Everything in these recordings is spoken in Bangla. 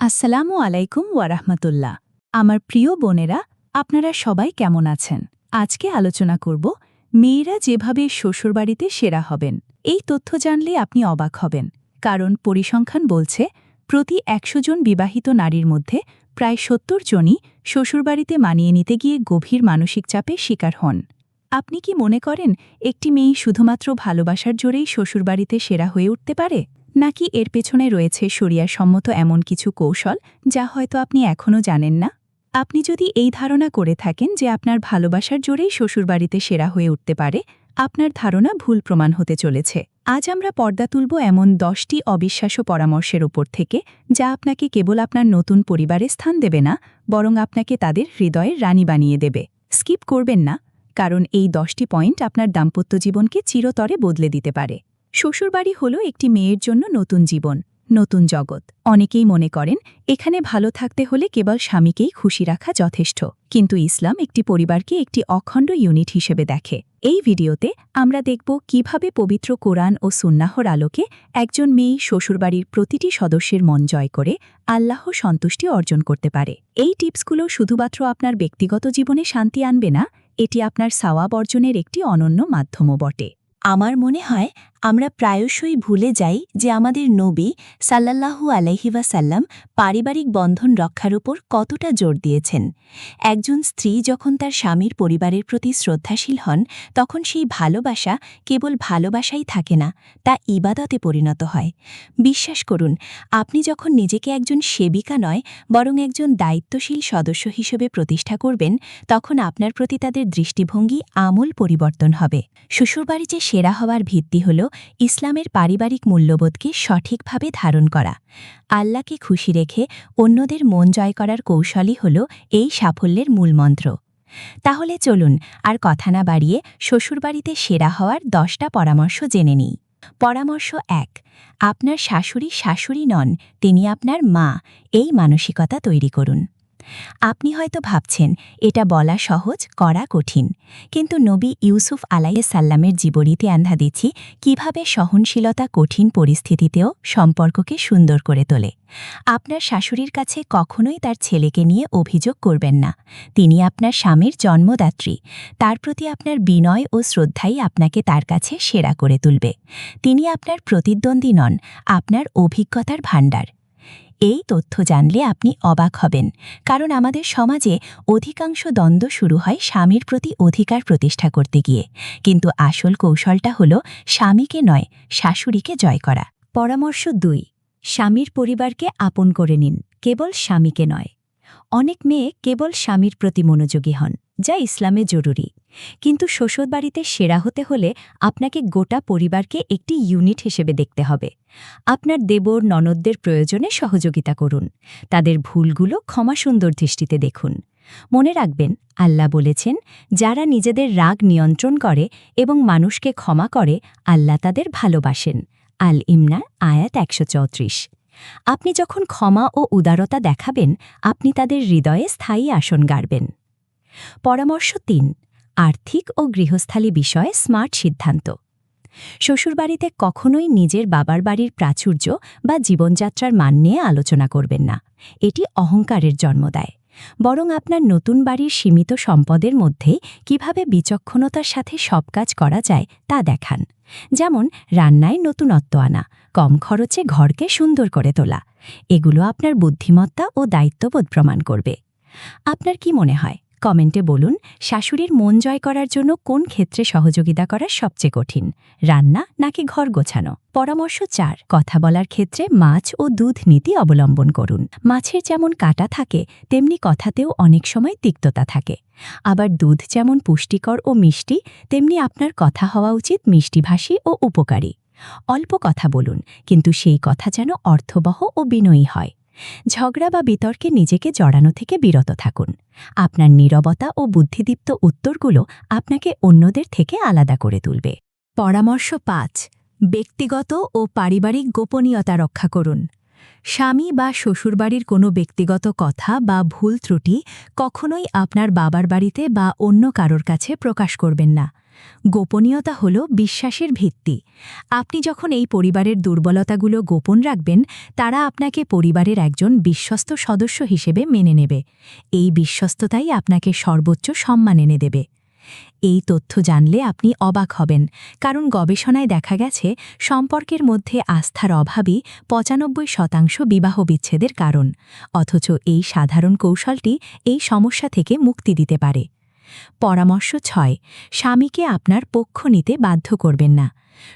আসসালামু আলাইকুম ওয়ারাহমাতুল্লাহ। আমার প্রিয় বোনেরা, আপনারা সবাই কেমন আছেন? আজকে আলোচনা করব মেয়েরা যেভাবে শ্বশুরবাড়িতে সেরা হবেন। এই তথ্য জানলে আপনি অবাক হবেন, কারণ পরিসংখ্যান বলছে প্রতি ১০০ জন বিবাহিত নারীর মধ্যে প্রায় ৭০ জনই শ্বশুরবাড়িতে মানিয়ে নিতে গিয়ে গভীর মানসিক চাপে শিকার হন। আপনি কি মনে করেন একটি মেয়ে শুধুমাত্র ভালোবাসার জোরেই শ্বশুরবাড়িতে সেরা হয়ে উঠতে পারে, নাকি এর পেছনে রয়েছে শরিয়াসম্মত এমন কিছু কৌশল যা হয়তো আপনি এখনও জানেন না? আপনি যদি এই ধারণা করে থাকেন যে আপনার ভালোবাসার জোরেই শ্বশুরবাড়িতে সেরা হয়ে উঠতে পারে, আপনার ধারণা ভুল প্রমাণ হতে চলেছে। আজ আমরা পর্দা তুলব এমন ১০টি অবিশ্বাস্য পরামর্শের ওপর থেকে, যা আপনাকে কেবল আপনার নতুন পরিবারে স্থান দেবে না, বরং আপনাকে তাদের হৃদয়ের রানী বানিয়ে দেবে। স্কিপ করবেন না, কারণ এই 10টি পয়েন্ট আপনার দাম্পত্য জীবনকে চিরতরে বদলে দিতে পারে। শ্বশুরবাড়ি হল একটি মেয়ের জন্য নতুন জীবন, নতুন জগৎ। অনেকেই মনে করেন এখানে ভালো থাকতে হলে কেবল স্বামীকেই খুশি রাখা যথেষ্ট, কিন্তু ইসলাম একটি পরিবারকে একটি অখণ্ড ইউনিট হিসেবে দেখে। এই ভিডিওতে আমরা দেখব কিভাবে পবিত্র কোরআন ও সুন্নাহর আলোকে একজন মেয়ে শ্বশুরবাড়ির প্রতিটি সদস্যের মন জয় করে আল্লাহ সন্তুষ্টি অর্জন করতে পারে। এই টিপসগুলো শুধুমাত্র আপনার ব্যক্তিগত জীবনে শান্তি আনবে না, এটি আপনার সওয়াব অর্জনের একটি অনন্য মাধ্যমও বটে। আমার মনে হয় আমরা প্রায়শই ভুলে যাই যে আমাদের নবী সাল্লাল্লাহু আলাইহি ওয়াসাল্লাম পারিবারিক বন্ধন রক্ষার উপর কতটা জোর দিয়েছেন। একজন স্ত্রী যখন তার স্বামীর পরিবারের প্রতি শ্রদ্ধাশীল হন, তখন সেই ভালোবাসা কেবল ভালোবাসাই থাকে না, তা ইবাদতে পরিণত হয়। বিশ্বাস করুন, আপনি যখন নিজেকে একজন সেবিকা নয়, বরং একজন দায়িত্বশীল সদস্য হিসেবে প্রতিষ্ঠা করবেন, তখন আপনার প্রতি তাদের দৃষ্টিভঙ্গি আমূল পরিবর্তন হবে। শ্বশুরবাড়ি যে সেরা হওয়ার ভিত্তি হল ইসলামের পারিবারিক মূল্যবোধকে সঠিকভাবে ধারণ করা। আল্লাহকে খুশি রেখে অন্যদের মন জয় করার কৌশলই হল এই সাফল্যের মূলমন্ত্র। তাহলে চলুন আর কথা না বাড়িয়ে শ্বশুরবাড়িতে সেরা হওয়ার 10টা পরামর্শ জেনে নিই। পরামর্শ 1, আপনার শাশুড়ি শাশুড়ি নন, তিনি আপনার মা। এই মানসিকতা তৈরি করুন। আপনি হয়তো ভাবছেন এটা বলা সহজ, করা কঠিন, কিন্তু নবী ইউসুফ আলাইহিস সাল্লামের জীবনীতে আমরা দিচ্ছি কিভাবে সহনশীলতা কঠিন পরিস্থিতিতেও সম্পর্ককে সুন্দর করে তোলে। আপনার শাশুড়ির কাছে কখনোই তার ছেলেকে নিয়ে অভিযোগ করবেন না। তিনি আপনার স্বামীর জন্মদাত্রী। তার প্রতি আপনার বিনয় ও শ্রদ্ধাই আপনাকে তার কাছে সেরা করে তুলবে। তিনি আপনার প্রতিদ্বন্দ্বী নন, আপনার অভিজ্ঞতার ভাণ্ডার। এই তথ্য জানলে আপনি অবাক হবেন, কারণ আমাদের সমাজে অধিকাংশ দ্বন্দ্ব শুরু হয় স্বামীর প্রতি অধিকার প্রতিষ্ঠা করতে গিয়ে, কিন্তু আসল কৌশলটা হল স্বামীকে নয়, শাশুড়িকে জয় করা। পরামর্শ 2, স্বামীর পরিবারকে আপন করে নিন, কেবল স্বামীকে নয়। অনেক মেয়ে কেবল স্বামীর প্রতি মনোযোগী হন, যা ইসলামে জরুরি, কিন্তু শ্বশুরবাড়িতে সেরা হতে হলে আপনাকে গোটা পরিবারকে একটি ইউনিট হিসেবে দেখতে হবে। আপনার দেবর ননদদের প্রয়োজনে সহযোগিতা করুন, তাদের ভুলগুলো ক্ষমাসুন্দর দৃষ্টিতে দেখুন। মনে রাখবেন, আল্লাহ বলেছেন, যারা নিজেদের রাগ নিয়ন্ত্রণ করে এবং মানুষকে ক্ষমা করে, আল্লাহ তাদের ভালোবাসেন। আল ইমরান আয়াত 134। আপনি যখন ক্ষমা ও উদারতা দেখাবেন, আপনি তাদের হৃদয়ে স্থায়ী আসন গাড়বেন। পরামর্শ 3, আর্থিক ও গৃহস্থালী বিষয়ে স্মার্ট সিদ্ধান্ত। শ্বশুরবাড়িতে কখনোই নিজের বাবার বাড়ির প্রাচুর্য বা জীবনযাত্রার মান নিয়ে আলোচনা করবেন না। এটি অহংকারের জন্ম দেয়। বরং আপনার নতুন বাড়ির সীমিত সম্পদের মধ্যে কিভাবে বিচক্ষণতার সাথে সব কাজ করা যায় তা দেখান। যেমন রান্নায় নতুনত্ব আনা, কম খরচে ঘরকে সুন্দর করে তোলা। এগুলো আপনার বুদ্ধিমত্তা ও দায়িত্ববোধ প্রমাণ করবে। আপনার কি মনে হয়? কমেন্টে বলুন, শাশুড়ির মন জয় করার জন্য কোন ক্ষেত্রে সহযোগিতা করা সবচেয়ে কঠিন, রান্না নাকি ঘর গোছানো? পরামর্শ 4, কথা বলার ক্ষেত্রে মাছ ও দুধ নীতি অবলম্বন করুন। মাছের যেমন কাঁটা থাকে, তেমনি কথাতেও অনেক সময় তিক্ততা থাকে। আবার দুধ যেমন পুষ্টিকর ও মিষ্টি, তেমনি আপনার কথা হওয়া উচিত মিষ্টিভাষী ও উপকারী। অল্প কথা বলুন, কিন্তু সেই কথা যেন অর্থবহ ও বিনয়ী হয়। ঝগড়া বা বিতর্কে নিজেকে জড়ানো থেকে বিরত থাকুন। আপনার নীরবতা ও বুদ্ধিদীপ্ত উত্তরগুলো আপনাকে অন্যদের থেকে আলাদা করে তুলবে। পরামর্শ 5, ব্যক্তিগত ও পারিবারিক গোপনীয়তা রক্ষা করুন। স্বামী বা শ্বশুরবাড়ির কোনো ব্যক্তিগত কথা বা ভুল ত্রুটি কখনোই আপনার বাবার বাড়িতে বা অন্য কারোর কাছে প্রকাশ করবেন না। গোপনীয়তা হল বিশ্বাসের ভিত্তি। আপনি যখন এই পরিবারের দুর্বলতাগুলো গোপন রাখবেন, তারা আপনাকে পরিবারের একজন বিশ্বস্ত সদস্য হিসেবে মেনে নেবে। এই বিশ্বস্ততাই আপনাকে সর্বোচ্চ সম্মান এনে দেবে। এই তথ্য জানলে আপনি অবাক হবেন, কারণ গবেষণায় দেখা গেছে সম্পর্কের মধ্যে আস্থার অভাবই ৯৫% বিবাহ বিচ্ছেদের কারণ। অথচ এই সাধারণ কৌশলটি এই সমস্যা থেকে মুক্তি দিতে পারে। পরামর্শ ৬। স্বামীকে আপনার পক্ষ নিতে বাধ্য করবেন না।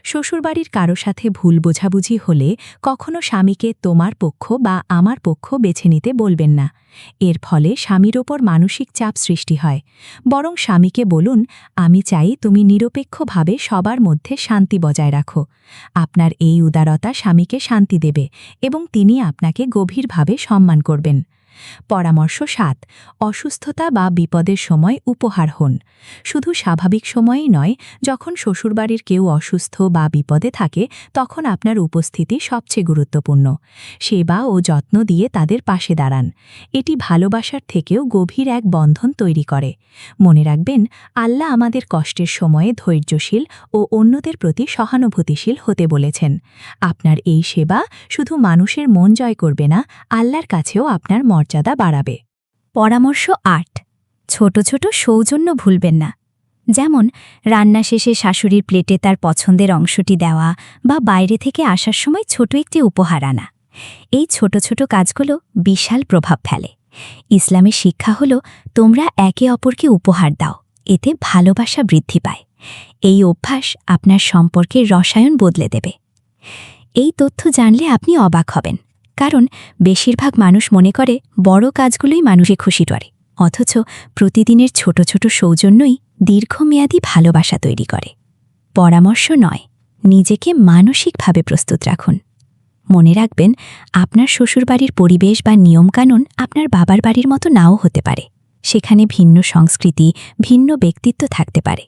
শ্বশুরবাড়ির কারো সাথে ভুল বোঝাবুঝি হলে কখনো স্বামীকে তোমার পক্ষ বা আমার পক্ষ বেছে নিতে বলবেন না। এর ফলে স্বামীর ওপর মানসিক চাপ সৃষ্টি হয়। বরং স্বামীকে বলুন, আমি চাই তুমি নিরপেক্ষভাবে সবার মধ্যে শান্তি বজায় রাখো। আপনার এই উদারতা স্বামীকে শান্তি দেবে এবং তিনি আপনাকে গভীরভাবে সম্মান করবেন। পরামর্শ ৭। অসুস্থতা বা বিপদের সময় উপহার হন। শুধু স্বাভাবিক সময়েই নয়, যখন শ্বশুরবাড়ির কেউ অসুস্থ বা বিপদে থাকে তখন আপনার উপস্থিতি সবচেয়ে গুরুত্বপূর্ণ। সেবা ও যত্ন দিয়ে তাদের পাশে দাঁড়ান। এটি ভালোবাসার থেকেও গভীর এক বন্ধন তৈরি করে। মনে রাখবেন, আল্লাহ আমাদের কষ্টের সময়ে ধৈর্যশীল ও অন্যদের প্রতি সহানুভূতিশীল হতে বলেছেন। আপনার এই সেবা শুধু মানুষের মন জয় করবে না, আল্লাহর কাছেও আপনার মর্যাদা বাড়াবে। পরামর্শ ৮। ছোট ছোট সৌজন্য ভুলবেন না। যেমন রান্না শেষে শাশুড়ির প্লেটে তার পছন্দের অংশটি দেওয়া বা বাইরে থেকে আসার সময় ছোট একটি উপহার আনা। এই ছোট ছোট কাজগুলো বিশাল প্রভাব ফেলে। ইসলামের শিক্ষা হল, তোমরা একে অপরকে উপহার দাও, এতে ভালোবাসা বৃদ্ধি পায়। এই অভ্যাস আপনার সম্পর্কের রসায়ন বদলে দেবে। এই তথ্য জানলে আপনি অবাক হবেন, কারণ বেশিরভাগ মানুষ মনে করে বড় কাজগুলোই মানুষকে খুশি করে, অথচ প্রতিদিনের ছোট ছোট সৌজন্যই দীর্ঘমেয়াদী ভালোবাসা তৈরি করে। পরামর্শ ৯। নিজেকে মানসিকভাবে প্রস্তুত রাখুন। মনে রাখবেন, আপনার শ্বশুরবাড়ির পরিবেশ বা নিয়মকানুন আপনার বাবার বাড়ির মতো নাও হতে পারে। সেখানে ভিন্ন সংস্কৃতি, ভিন্ন ব্যক্তিত্ব থাকতে পারে।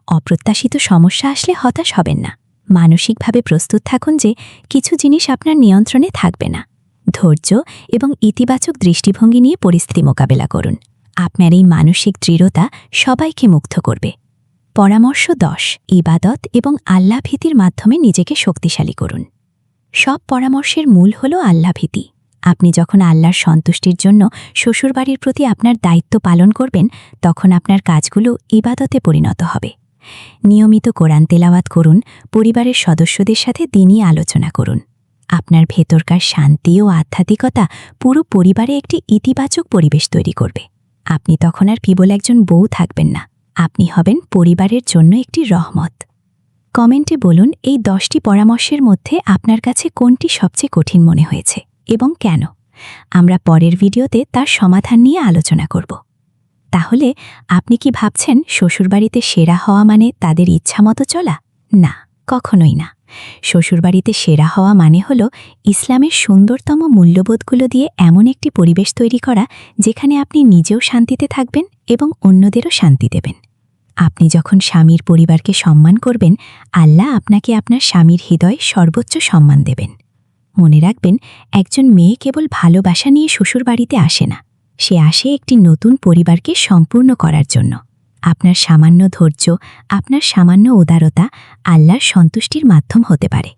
অপ্রত্যাশিত সমস্যা আসলে হতাশ হবেন না। মানসিকভাবে প্রস্তুত থাকুন যে কিছু জিনিস আপনার নিয়ন্ত্রণে থাকবে না। ধৈর্য এবং ইতিবাচক দৃষ্টিভঙ্গি নিয়ে পরিস্থিতি মোকাবেলা করুন। আপনার এই মানসিক দৃঢ়তা সবাইকে মুগ্ধ করবে। পরামর্শ ১০। ইবাদত এবং আল্লাহ ভীতির মাধ্যমে নিজেকে শক্তিশালী করুন। সব পরামর্শের মূল হল আল্লাহ ভীতি। আপনি যখন আল্লাহর সন্তুষ্টির জন্য শ্বশুরবাড়ির প্রতি আপনার দায়িত্ব পালন করবেন, তখন আপনার কাজগুলো ইবাদতে পরিণত হবে। নিয়মিত কোরআন তেলাওয়াত করুন, পরিবারের সদস্যদের সাথে দিনই আলোচনা করুন। আপনার ভেতরকার শান্তি ও আধ্যাত্মিকতা পুরো পরিবারে একটি ইতিবাচক পরিবেশ তৈরি করবে। আপনি তখন আর কেবল একজন বউ থাকবেন না, আপনি হবেন পরিবারের জন্য একটি রহমত। কমেন্টে বলুন, এই ১০টি পরামর্শের মধ্যে আপনার কাছে কোনটি সবচেয়ে কঠিন মনে হয়েছে এবং কেন। আমরা পরের ভিডিওতে তার সমাধান নিয়ে আলোচনা করব। তাহলে আপনি কি ভাবছেন শ্বশুরবাড়িতে সেরা হওয়া মানে তাদের ইচ্ছামতো চলা? না, কখনোই না। শ্বশুরবাড়িতে সেরা হওয়া মানে হল ইসলামের সুন্দরতম মূল্যবোধগুলো দিয়ে এমন একটি পরিবেশ তৈরি করা যেখানে আপনি নিজেও শান্তিতে থাকবেন এবং অন্যদেরও শান্তি দেবেন। আপনি যখন স্বামীর পরিবারকে সম্মান করবেন, আল্লাহ আপনাকে আপনার স্বামীর হৃদয়ে সর্বোচ্চ সম্মান দেবেন। মনে রাখবেন, একজন মেয়ে কেবল ভালোবাসা নিয়ে শ্বশুরবাড়িতে আসে না, সে আসে একটি নতুন পরিবারকে সম্পূর্ণ করার জন্য। আপনার সামান্য ধৈর্য, আপনার সামান্য উদারতা আল্লাহর সন্তুষ্টির মাধ্যম হতে পারে।